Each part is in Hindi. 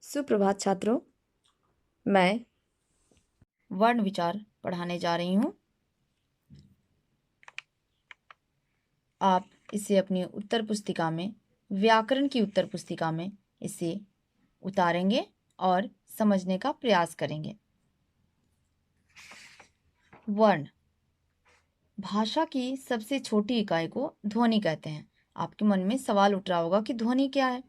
सुप्रभात छात्रों, मैं वर्ण विचार पढ़ाने जा रही हूँ। आप इसे अपनी उत्तर पुस्तिका में, व्याकरण की उत्तर पुस्तिका में इसे उतारेंगे और समझने का प्रयास करेंगे। वर्ण भाषा की सबसे छोटी इकाई को ध्वनि कहते हैं। आपके मन में सवाल उठ रहा होगा कि ध्वनि क्या है?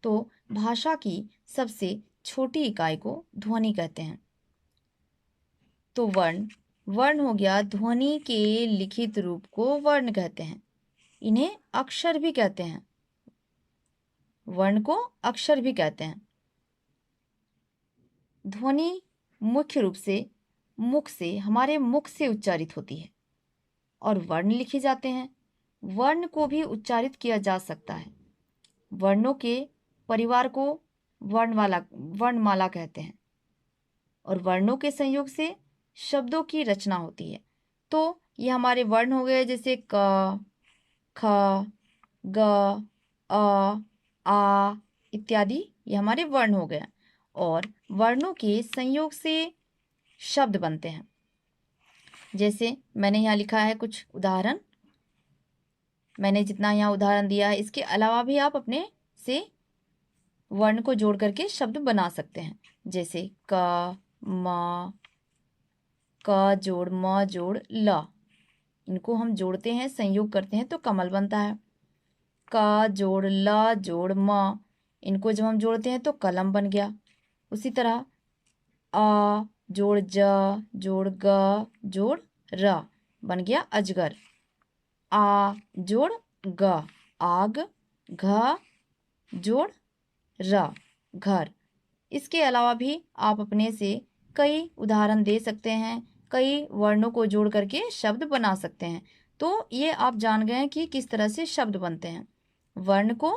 तो भाषा की सबसे छोटी इकाई को ध्वनि कहते हैं। तो वर्ण वर्ण हो गया, ध्वनि के लिखित रूप को वर्ण कहते हैं। इन्हें अक्षर भी कहते हैं। वर्ण को अक्षर भी कहते हैं। ध्वनि मुख्य रूप से हमारे मुख से उच्चारित होती है और वर्ण लिखे जाते हैं। वर्ण को भी उच्चारित किया जा सकता है। वर्णों के परिवार को वर्णमाला कहते हैं और वर्णों के संयोग से शब्दों की रचना होती है। तो ये हमारे वर्ण हो गए, जैसे क, ख, ग, अ, आ इत्यादि। ये हमारे वर्ण हो गए और वर्णों के संयोग से शब्द बनते हैं। जैसे मैंने यहाँ लिखा है कुछ उदाहरण। मैंने जितना यहाँ उदाहरण दिया है, इसके अलावा भी आप अपने से वर्ण को जोड़ करके शब्द बना सकते हैं। जैसे क, म, क जोड़ म जोड़ ल, इनको हम जोड़ते हैं, संयोग करते हैं तो कमल बनता है। क जोड़ ल जोड़ म, इनको जब हम जोड़ते हैं तो कलम बन गया। उसी तरह आ जोड़ ज जोड़ ग जोड़ र बन गया अजगर। आ जोड़ ग आग, घ जोड़ र घर। इसके अलावा भी आप अपने से कई उदाहरण दे सकते हैं, कई वर्णों को जोड़ करके शब्द बना सकते हैं। तो ये आप जान गए कि किस तरह से शब्द बनते हैं। वर्ण को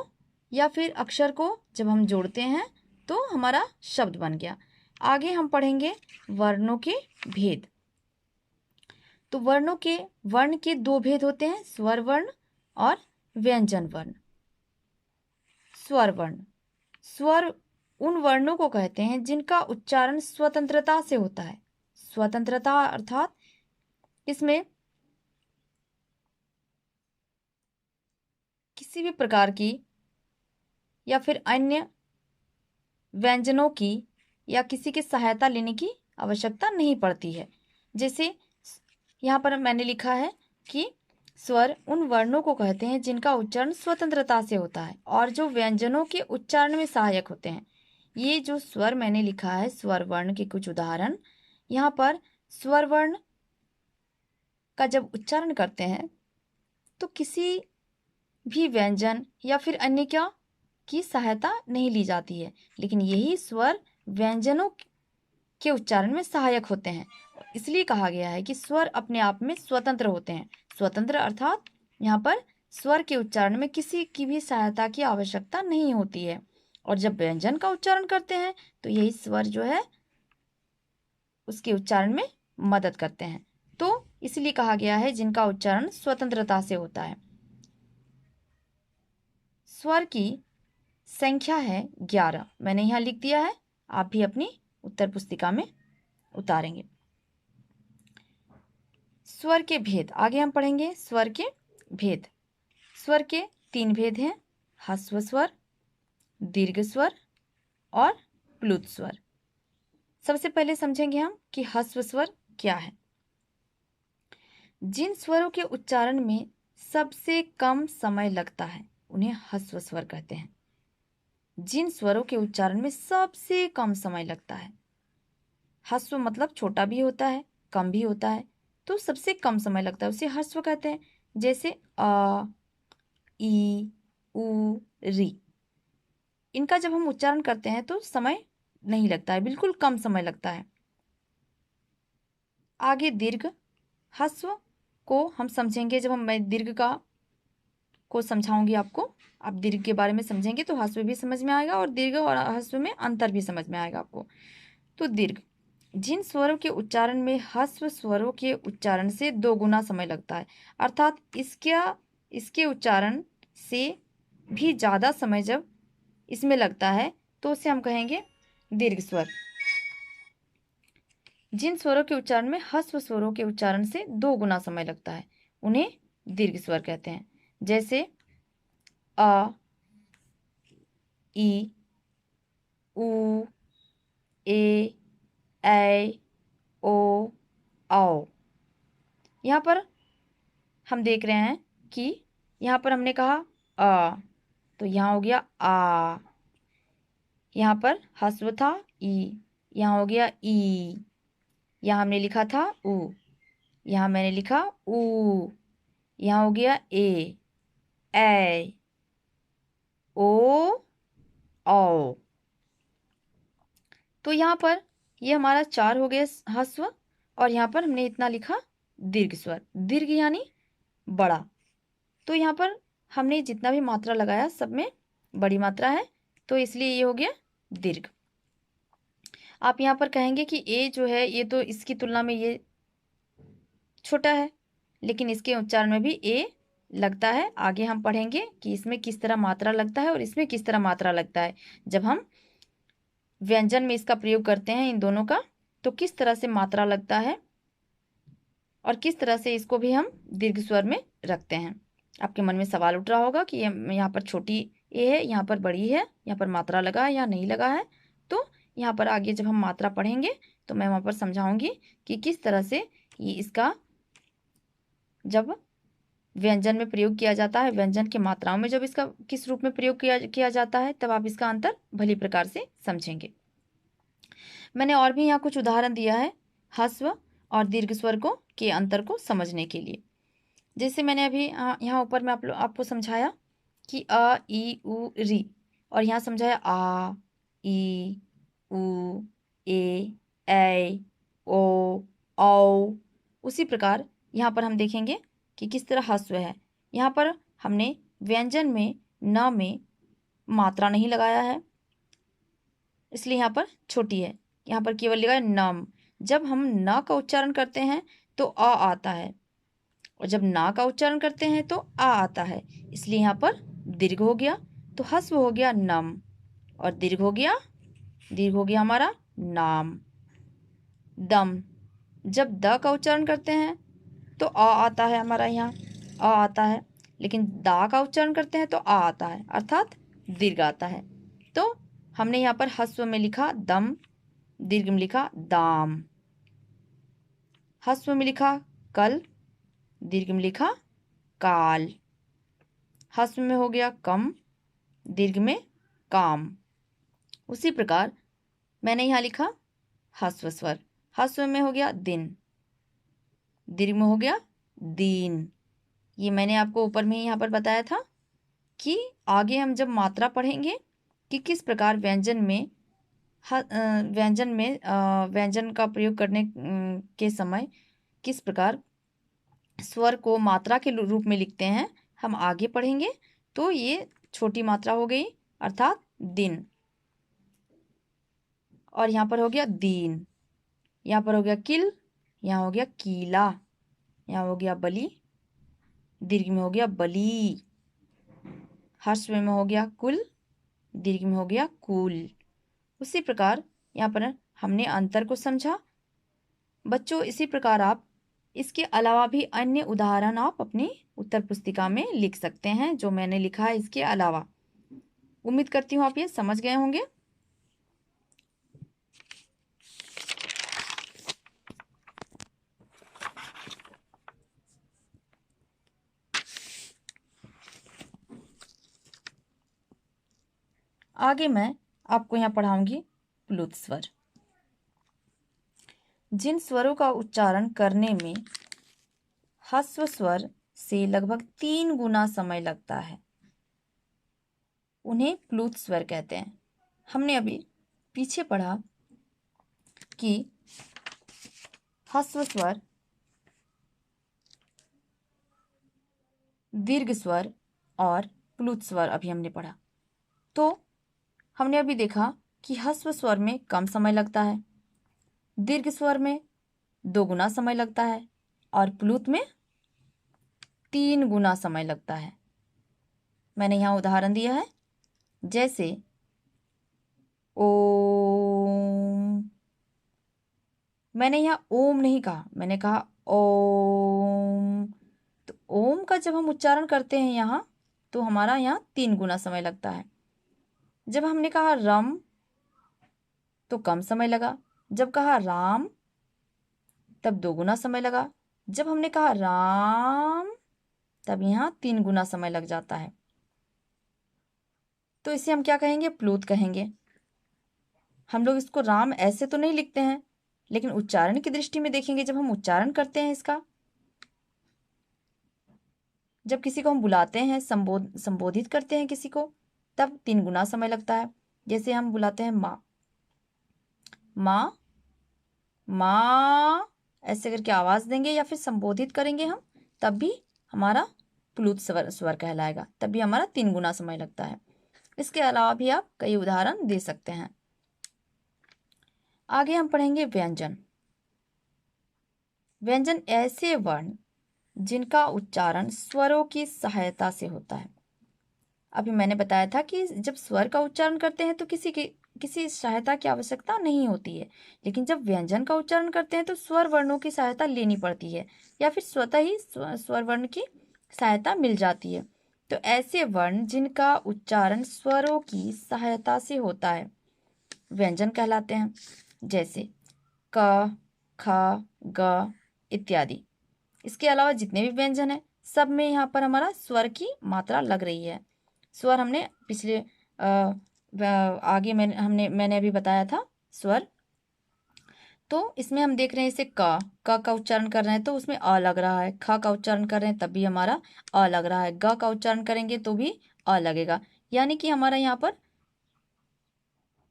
या फिर अक्षर को जब हम जोड़ते हैं तो हमारा शब्द बन गया। आगे हम पढ़ेंगे वर्णों के भेद। तो वर्ण के दो भेद होते हैं, स्वर वर्ण और व्यंजन वर्ण। स्वर वर्ण, स्वर उन वर्णों को कहते हैं जिनका उच्चारण स्वतंत्रता से होता है। स्वतंत्रता अर्थात इसमें किसी भी प्रकार की या फिर अन्य व्यंजनों की या किसी की सहायता लेने की आवश्यकता नहीं पड़ती है। जैसे यहाँ पर मैंने लिखा है कि स्वर उन वर्णों को कहते हैं जिनका उच्चारण स्वतंत्रता से होता है और जो व्यंजनों के उच्चारण में सहायक होते हैं। ये जो स्वर मैंने लिखा है, स्वर वर्ण के कुछ उदाहरण। यहाँ पर स्वर वर्ण का जब उच्चारण करते हैं तो किसी भी व्यंजन या फिर अन्य क्या की सहायता नहीं ली जाती है, लेकिन यही स्वर व्यंजनों के उच्चारण में सहायक होते हैं। इसलिए कहा गया है कि स्वर अपने आप में स्वतंत्र होते हैं। स्वतंत्र अर्थात यहाँ पर स्वर के उच्चारण में किसी की भी सहायता की आवश्यकता नहीं होती है। और जब व्यंजन का उच्चारण करते हैं तो यही स्वर जो है उसके उच्चारण में मदद करते हैं। तो इसलिए कहा गया है जिनका उच्चारण स्वतंत्रता से होता है। स्वर की संख्या है 11। मैंने यहाँ लिख दिया है, आप भी अपनी उत्तर पुस्तिका में उतारेंगे। स्वर के भेद, आगे हम पढ़ेंगे स्वर के भेद। स्वर के 3 भेद हैं, ह्रस्व स्वर, दीर्घ स्वर और प्लुत स्वर। सबसे पहले समझेंगे हम कि ह्रस्व स्वर क्या है। जिन स्वरों के उच्चारण में सबसे कम समय लगता है उन्हें ह्रस्व स्वर कहते हैं। जिन स्वरों के उच्चारण में सबसे कम समय लगता है, ह्रस्व मतलब छोटा भी होता है, कम भी होता है, तो सबसे कम समय लगता है उसे ह्रस्व कहते हैं। जैसे अ, ई, उ, री, इनका जब हम उच्चारण करते हैं तो समय नहीं लगता है, बिल्कुल कम समय लगता है। आगे दीर्घ। ह्रस्व को हम समझेंगे जब मैं दीर्घ को समझाऊंगी आपको। आप दीर्घ के बारे में समझेंगे तो ह्रस्व भी समझ में आएगा और दीर्घ और ह्रस्व में अंतर भी समझ में आएगा आपको। तो दीर्घ, जिन स्वरों के उच्चारण में ह्रस्व स्वरों के उच्चारण से 2 गुना समय लगता है, अर्थात इसके उच्चारण से भी ज़्यादा समय जब इसमें लगता है तो उसे हम कहेंगे दीर्घ स्वर। जिन स्वरों के उच्चारण में ह्रस्व स्वरों के उच्चारण से 2 गुना समय लगता है उन्हें दीर्घ स्वर कहते हैं। जैसे अ, ई, उ, ए, ऐ, ओ, औ। यहाँ पर हम देख रहे हैं कि यहाँ पर हमने कहा अ, तो यहाँ हो गया आ। यहाँ पर ह्रस्व था ई, यहाँ हो गया ई। यहाँ हमने लिखा था उ, यहाँ मैंने लिखा ऊ। यहाँ हो गया ए, ऐ, ओ, औ। तो यहाँ पर ये हमारा 4 हो गए ह्रस्व, और यहाँ पर हमने इतना लिखा दीर्घ स्वर। दीर्घ यानी बड़ा। तो यहाँ पर हमने जितना भी मात्रा लगाया सब में बड़ी मात्रा है, तो इसलिए ये हो गया दीर्घ। आप यहाँ पर कहेंगे कि ए जो है ये तो इसकी तुलना में ये छोटा है, लेकिन इसके उच्चारण में भी ए लगता है। आगे हम पढ़ेंगे कि इसमें किस तरह मात्रा लगता है और इसमें किस तरह मात्रा लगता है। जब हम व्यंजन में इसका प्रयोग करते हैं इन दोनों का, तो किस तरह से मात्रा लगता है और किस तरह से इसको भी हम दीर्घ स्वर में रखते हैं। आपके मन में सवाल उठ रहा होगा कि यहाँ पर छोटी ए है, यहाँ पर बड़ी है, यहाँ पर मात्रा लगा है या नहीं लगा है। तो यहाँ पर आगे जब हम मात्रा पढ़ेंगे तो मैं वहाँ पर समझाऊंगी कि किस तरह से ये इसका जब व्यंजन में प्रयोग किया जाता है, व्यंजन की मात्राओं में जब इसका किस रूप में प्रयोग किया जाता है, तब आप इसका अंतर भली प्रकार से समझेंगे। मैंने और भी यहाँ कुछ उदाहरण दिया है ह्रस्व और दीर्घ स्वर को के अंतर को समझने के लिए। जैसे मैंने अभी यहाँ ऊपर में आपको समझाया कि अ, ई, उ, री, और यहाँ समझाया आ, ई, उ, ए, ऐ, ओ, औ। उसी प्रकार यहाँ पर हम देखेंगे कि किस तरह ह्रस्व है। यहाँ पर हमने व्यंजन में न में मात्रा नहीं लगाया है, इसलिए यहाँ पर छोटी है। यहाँ पर केवल लिखा है नम। जब हम न का उच्चारण करते हैं तो अ आता है, और जब ना का उच्चारण करते हैं तो आ आता है, इसलिए यहाँ पर दीर्घ हो गया। तो ह्रस्व हो गया नम और दीर्घ हो गया हमारा नाम, दम। जब द का उच्चारण करते हैं तो आ आता है, हमारा यहाँ आ आता है, लेकिन दा का उच्चारण करते हैं तो आ आता है, अर्थात दीर्घ आता है। तो हमने यहाँ पर ह्रस्व में लिखा दम, दीर्घ में लिखा दाम। ह्रस्व में लिखा कल, दीर्घ में लिखा काल। ह्रस्व में हो गया कम, दीर्घ में काम। उसी प्रकार मैंने यहाँ लिखा ह्रस्व स्वर। ह्रस्व में हो गया दिन, दीर्घ में हो गया दीन। ये मैंने आपको ऊपर में यहाँ पर बताया था कि आगे हम जब मात्रा पढ़ेंगे कि किस प्रकार व्यंजन का प्रयोग करने के समय किस प्रकार स्वर को मात्रा के रूप में लिखते हैं, हम आगे पढ़ेंगे। तो ये छोटी मात्रा हो गई, अर्थात दिन। और यहाँ पर हो गया दीन, यहाँ पर हो गया किल, यहाँ हो गया कीला, यहाँ हो गया बलि, दीर्घ में हो गया बली। ह्रस्व में हो गया कुल, दीर्घ में हो गया कुल। उसी प्रकार यहाँ पर हमने अंतर को समझा। बच्चों, इसी प्रकार आप इसके अलावा भी अन्य उदाहरण आप अपनी उत्तर पुस्तिका में लिख सकते हैं, जो मैंने लिखा है इसके अलावा। उम्मीद करती हूँ आप ये समझ गए होंगे। आगे मैं आपको यहाँ पढ़ाऊंगी प्लुत स्वर। जिन स्वरों का उच्चारण करने में ह्रस्व स्वर से लगभग 3 गुना समय लगता है उन्हें प्लुत स्वर कहते हैं। हमने अभी पीछे पढ़ा कि ह्रस्व स्वर, दीर्घ स्वर और प्लुत स्वर अभी हमने पढ़ा। तो हमने अभी देखा कि ह्रस्व स्वर में कम समय लगता है, दीर्घ स्वर में 2 गुना समय लगता है, और प्लुत में 3 गुना समय लगता है। मैंने यहाँ उदाहरण दिया है, जैसे ओ, मैंने यहाँ ओम नहीं कहा, मैंने कहा ओम। तो ओम का जब हम उच्चारण करते हैं यहाँ, तो हमारा यहाँ 3 गुना समय लगता है। जब हमने कहा रम तो कम समय लगा, जब कहा राम तब 2 गुना समय लगा, जब हमने कहा राम तब यहाँ 3 गुना समय लग जाता है। तो इसे हम क्या कहेंगे? प्लूत कहेंगे। हम लोग इसको राम ऐसे तो नहीं लिखते हैं, लेकिन उच्चारण की दृष्टि में देखेंगे, जब हम उच्चारण करते हैं इसका, जब किसी को हम बुलाते हैं, संबोधित करते हैं किसी को, तब 3 गुना समय लगता है। जैसे हम बुलाते हैं माँ, माँ, माँ ऐसे करके आवाज देंगे या फिर संबोधित करेंगे हम, तब भी हमारा प्लुत स्वर कहलाएगा, तब भी हमारा 3 गुना समय लगता है। इसके अलावा भी आप कई उदाहरण दे सकते हैं। आगे हम पढ़ेंगे व्यंजन। व्यंजन ऐसे वर्ण जिनका उच्चारण स्वरों की सहायता से होता है। अभी मैंने बताया था कि जब स्वर का उच्चारण करते हैं तो किसी सहायता की आवश्यकता नहीं होती है, लेकिन जब व्यंजन का उच्चारण करते हैं तो स्वर वर्णों की सहायता लेनी पड़ती है, या फिर स्वतः ही स्वर वर्ण की सहायता मिल जाती है। तो ऐसे वर्ण जिनका उच्चारण स्वरों की सहायता से होता है व्यंजन कहलाते हैं। जैसे क, ख, ग इत्यादि। इसके अलावा जितने भी व्यंजन हैं, सब में यहाँ पर हमारा स्वर की मात्रा लग रही है। स्वर हमने पिछले आगे मैंने अभी बताया था स्वर। तो इसमें हम देख रहे हैं इसे क का उच्चारण कर रहे हैं तो उसमें अ लग रहा है, ख का उच्चारण कर रहे हैं तब भी हमारा अ लग रहा है, ग का उच्चारण करेंगे तो भी अ लगेगा। यानी कि हमारा यहाँ पर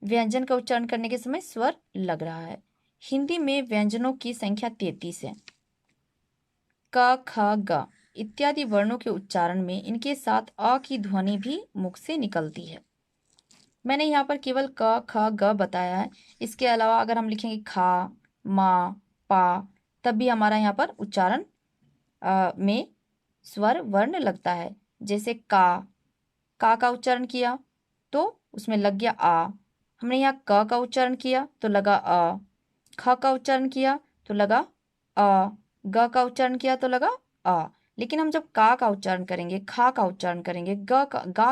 व्यंजन का उच्चारण करने के समय स्वर लग रहा है। हिंदी में व्यंजनों की संख्या 33 है। क, ख, ग इत्यादि वर्णों के उच्चारण में इनके साथ अ की ध्वनि भी मुख से निकलती है। मैंने यहाँ पर केवल क, ख, ग बताया है। इसके अलावा अगर हम लिखेंगे खा, मा, पा, तब भी हमारा यहाँ पर उच्चारण में स्वर वर्ण लगता है। जैसे का उच्चारण किया तो उसमें लग गया आ। हमने यहाँ क का उच्चारण किया तो लगा अ, ख का उच्चारण किया तो लगा अ, ग का उच्चारण किया तो लगा अ। लेकिन हम जब का उच्चारण करेंगे, खा का उच्चारण करेंगे, गा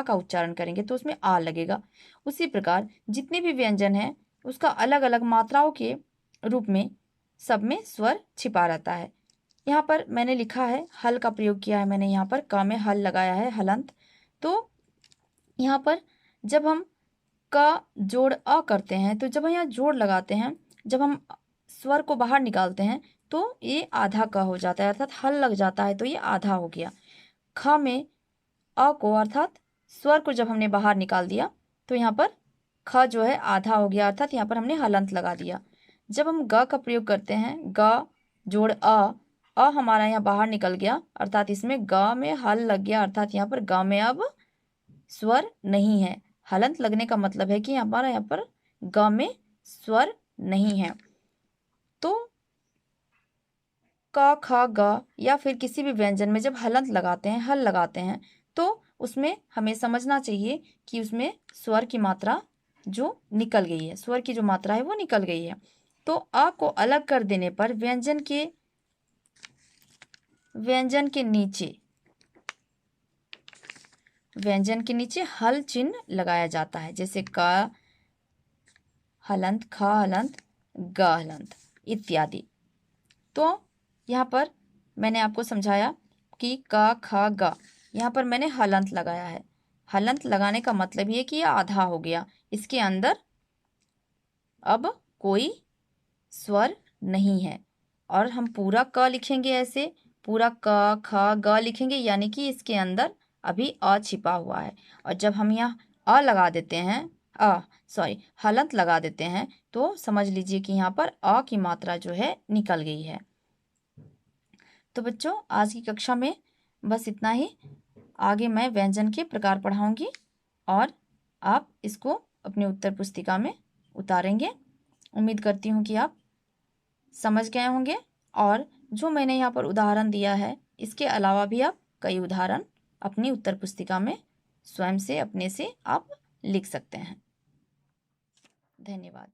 का उच्चारण करेंगे तो उसमें आ लगेगा। उसी प्रकार जितने भी व्यंजन हैं उसका अलग अलग मात्राओं के रूप में सब में स्वर छिपा रहता है। यहाँ पर मैंने लिखा है, हल का प्रयोग किया है मैंने, यहाँ पर क में हल लगाया है, हलंत। तो यहाँ पर जब हम का जोड़ अ करते हैं, तो जब हम यहाँ जोड़ लगाते हैं, जब हम स्वर को बाहर निकालते हैं तो ये आधा क हो जाता है, अर्थात हल लग जाता है तो ये आधा हो गया। ख में अ को अर्थात स्वर को जब हमने बाहर निकाल दिया तो यहाँ पर ख जो है आधा हो गया, अर्थात यहाँ पर हमने हलंत लगा दिया। जब हम ग का प्रयोग करते हैं, ग जोड़ अ हमारा यहाँ बाहर निकल गया, अर्थात इसमें ग में हल लग गया, अर्थात यहाँ पर ग में अब स्वर नहीं है। हलंत लगने का मतलब है कि हमारा यहाँ पर ग में स्वर नहीं है। तो क, ख, ग या फिर किसी भी व्यंजन में जब हलंत लगाते हैं, हल लगाते हैं, तो उसमें हमें समझना चाहिए कि उसमें स्वर की मात्रा जो निकल गई है, स्वर की जो मात्रा है वो निकल गई है। तो अ को अलग कर देने पर व्यंजन के नीचे हल चिन्ह लगाया जाता है। जैसे क हलंत, ख हलंत, ग हलंत इत्यादि। तो यहाँ पर मैंने आपको समझाया कि क, ख, ग, यहाँ पर मैंने हलंत लगाया है। हलंत लगाने का मतलब ये कि यह आधा हो गया, इसके अंदर अब कोई स्वर नहीं है। और हम पूरा क लिखेंगे, ऐसे पूरा क, ख, ग लिखेंगे, यानी कि इसके अंदर अभी अ छिपा हुआ है। और जब हम यहाँ अ लगा देते हैं, हलंत लगा देते हैं, तो समझ लीजिए कि यहाँ पर अ की मात्रा जो है निकल गई है। तो बच्चों, आज की कक्षा में बस इतना ही। आगे मैं व्यंजन के प्रकार पढ़ाऊंगी और आप इसको अपनी उत्तर पुस्तिका में उतारेंगे। उम्मीद करती हूँ कि आप समझ गए होंगे, और जो मैंने यहाँ पर उदाहरण दिया है, इसके अलावा भी आप कई उदाहरण अपनी उत्तर पुस्तिका में स्वयं से अपने से आप लिख सकते हैं। धन्यवाद।